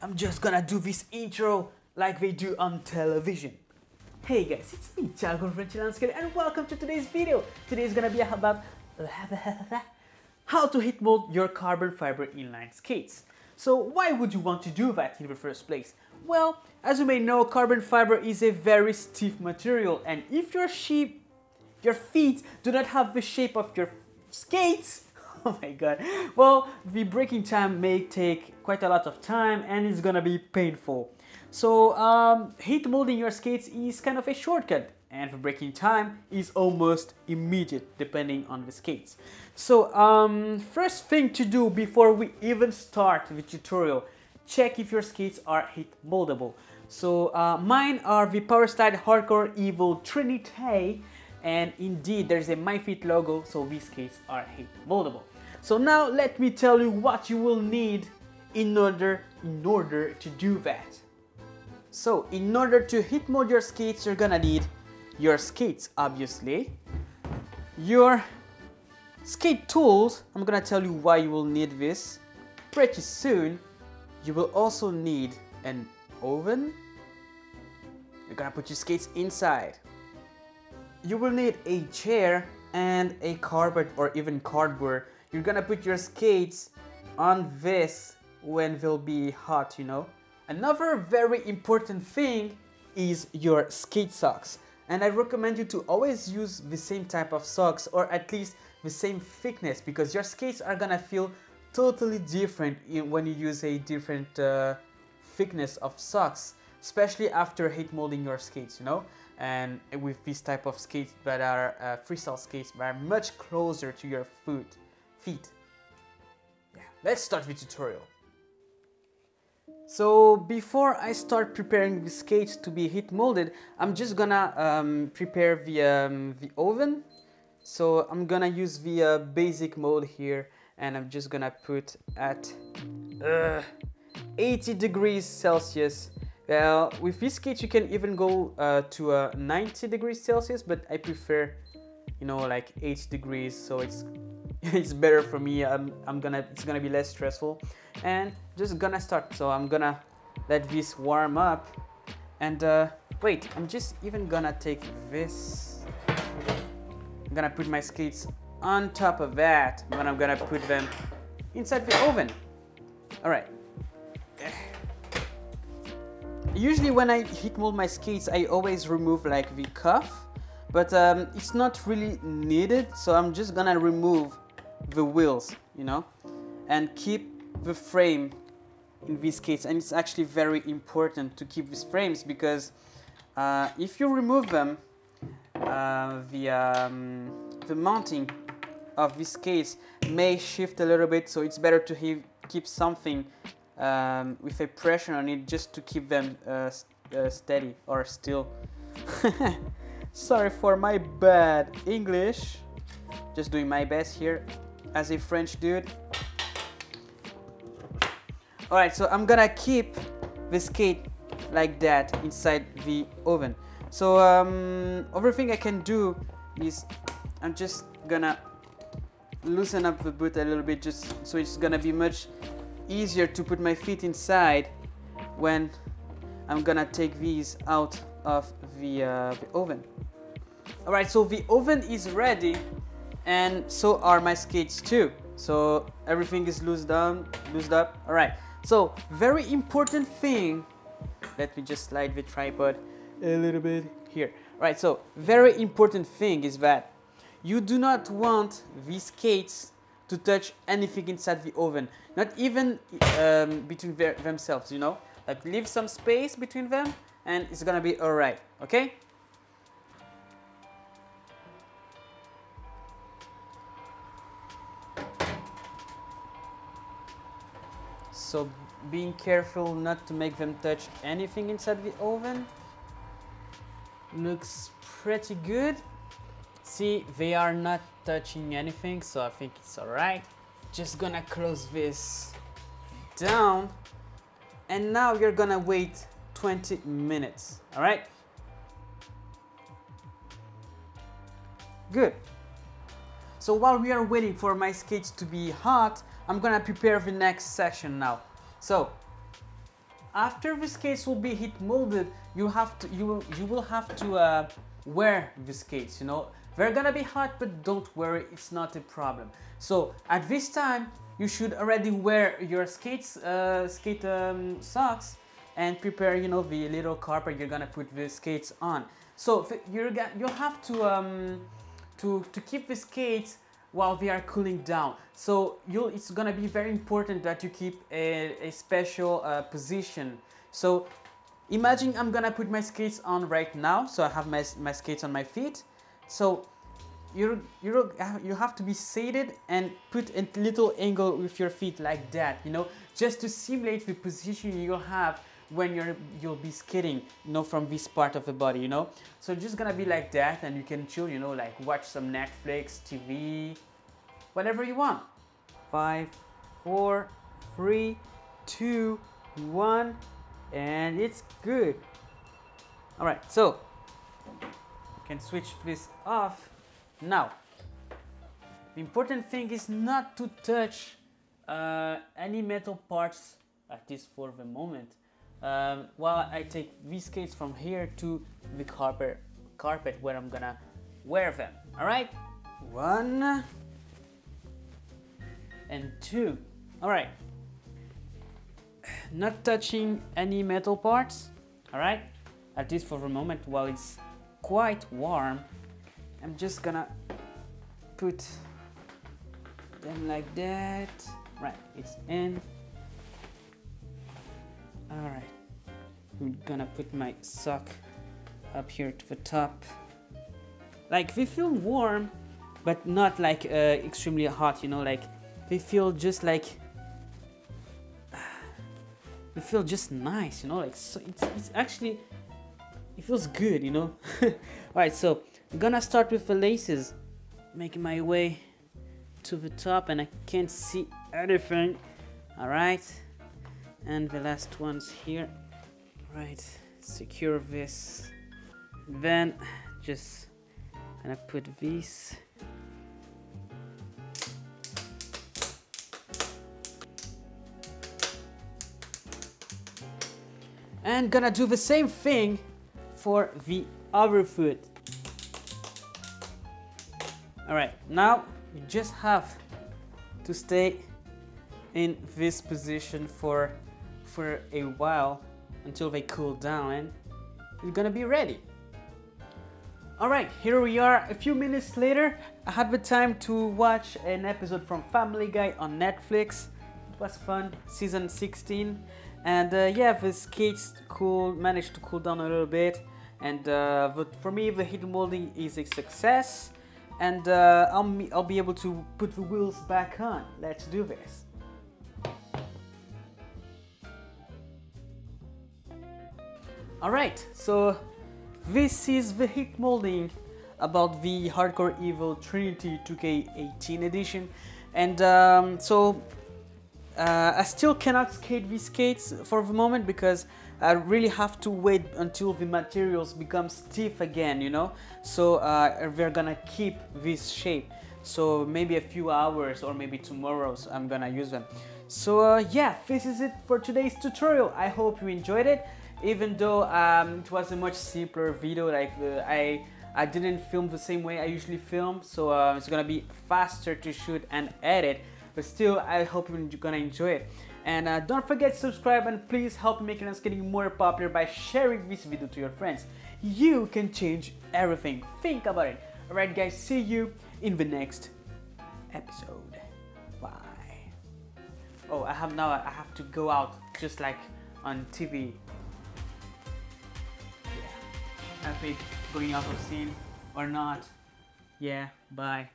I'm just gonna do this intro like they do on television. Hey guys, it's me, Tiago from Inline, and welcome to today's video. Today is gonna be about how to heat mold your carbon fiber inline skates. So why would you want to do that in the first place? Well, as you may know, carbon fiber is a very stiff material, and if your feet do not have the shape of your skates, oh my god, well, the breaking time may take quite a lot of time and it's gonna be painful. So heat molding your skates is kind of a shortcut, and the breaking time is almost immediate depending on the skates. So first thing to do before we even start the tutorial, check if your skates are heat moldable. So mine are the Powerslide Hardcore Evo Trinity, and indeed there's a MyFit logo, so these skates are heat moldable. So now let me tell you what you will need in order to do that. So in order to heat mold your skates, you're gonna need your skates, obviously, your skate tools. I'm gonna tell you why you will need this pretty soon. You will also need an oven. You're gonna put your skates inside. You will need a chair and a carpet or even cardboard. You're gonna put your skates on this when they'll be hot, you know. Another very important thing is your skate socks. And I recommend you to always use the same type of socks, or at least the same thickness, because your skates are gonna feel totally different when you use a different thickness of socks, especially after heat molding your skates, you know. And with this type of skates that are freestyle skates that are much closer to your feet. Yeah, let's start the tutorial. So before I start preparing the skates to be heat molded, I'm just gonna prepare the oven. So I'm gonna use the basic mode here, and I'm just gonna put at 80 degrees Celsius. Well, with these skates you can even go to 90 degrees Celsius, but I prefer, you know, like 80 degrees, so it's better for me. It's gonna be less stressful, and just gonna start. So I'm gonna let this warm up, and wait, I'm just even gonna take this. I'm gonna put my skates on top of that, and I'm gonna put them inside the oven. All right. Usually when I heat mold my skates, I always remove like the cuff, but it's not really needed, so I'm just gonna remove the wheels, you know, and keep the frame in these skates. And it's actually very important to keep these frames, because if you remove them, the mounting of these skates may shift a little bit, so it's better to keep something with a pressure on it, just to keep them steady or still. Sorry for my bad English, just doing my best here as a French dude. Alright, so I'm gonna keep the skate like that inside the oven. So other thing I can do is I'm just gonna loosen up the boot a little bit, just so it's gonna be much easier to put my feet inside when I'm gonna take these out of the oven. Alright, so the oven is ready, and so are my skates too. So everything is loosed up. Alright, so very important thing, let me just slide the tripod a little bit here. Alright, so very important thing is that you do not want these skates to touch anything inside the oven, not even between themselves, you know, like leave some space between them and it's gonna be alright, okay? So being careful not to make them touch anything inside the oven. Looks pretty good. See, they are not touching anything, so I think it's alright. Just gonna close this down, and now you're gonna wait 20 minutes, alright? Good. So while we are waiting for my skates to be hot, I'm gonna prepare the next section now. So after the skates will be heat molded, you will have to wear the skates. You know, they're gonna be hot, but don't worry, it's not a problem. So at this time, you should already wear your socks and prepare, you know, the little carpet you're gonna put the skates on. So you'll have to keep the skates while they are cooling down. So it's gonna be very important that you keep a special position. So imagine I'm gonna put my skates on right now. So I have my skates on my feet. So you have to be seated and put a little angle with your feet like that, you know, just to simulate the position you'll have when you'll be skating, you know, from this part of the body, you know. So just gonna be like that, and you can chill, you know, like watch some Netflix, TV, whatever you want. 5, 4, 3, 2, 1, and it's good. All right, so you can switch this off. Now, the important thing is not to touch any metal parts, at least for the moment, while I take these skates from here to the carpet where I'm gonna wear them. All right, 1 and 2. All right, not touching any metal parts. All right, at least for the moment while it's quite warm. I'm just gonna put them like that. Right, it's in. All right, I'm gonna put my sock up here to the top. Like, they feel warm, but not like extremely hot, you know, like they feel just like, they feel just nice, you know, like, so it's actually, it feels good, you know. All right, so I'm gonna start with the laces, making my way to the top, and I can't see anything. All right, and the last ones here. All right, secure this, then just gonna put these. And gonna do the same thing for the other foot. All right, now you just have to stay in this position for a while until they cool down, and you're gonna be ready. All right, here we are. A few minutes later, I had the time to watch an episode from Family Guy on Netflix. It was fun, season 16. And yeah, the skates managed to cool down a little bit. And but for me, the heat molding is a success. And I'll be able to put the wheels back on. Let's do this. Alright, so this is the heat molding about the Hardcore Evil Trinity 2K18 edition. And I still cannot skate these skates for the moment because I really have to wait until the materials become stiff again, you know. So we're gonna keep this shape. So maybe a few hours or maybe tomorrow I'm gonna use them. So yeah, this is it for today's tutorial. I hope you enjoyed it, even though it was a much simpler video. Like I didn't film the same way I usually film, so it's gonna be faster to shoot and edit. But still, I hope you're gonna enjoy it. And don't forget to subscribe, and please help me making us getting more popular by sharing this video to your friends. You can change everything. Think about it. Alright guys, see you in the next episode. Bye. Oh, I have to go out just like on TV. Yeah. I think going out of scene or not. Yeah, bye.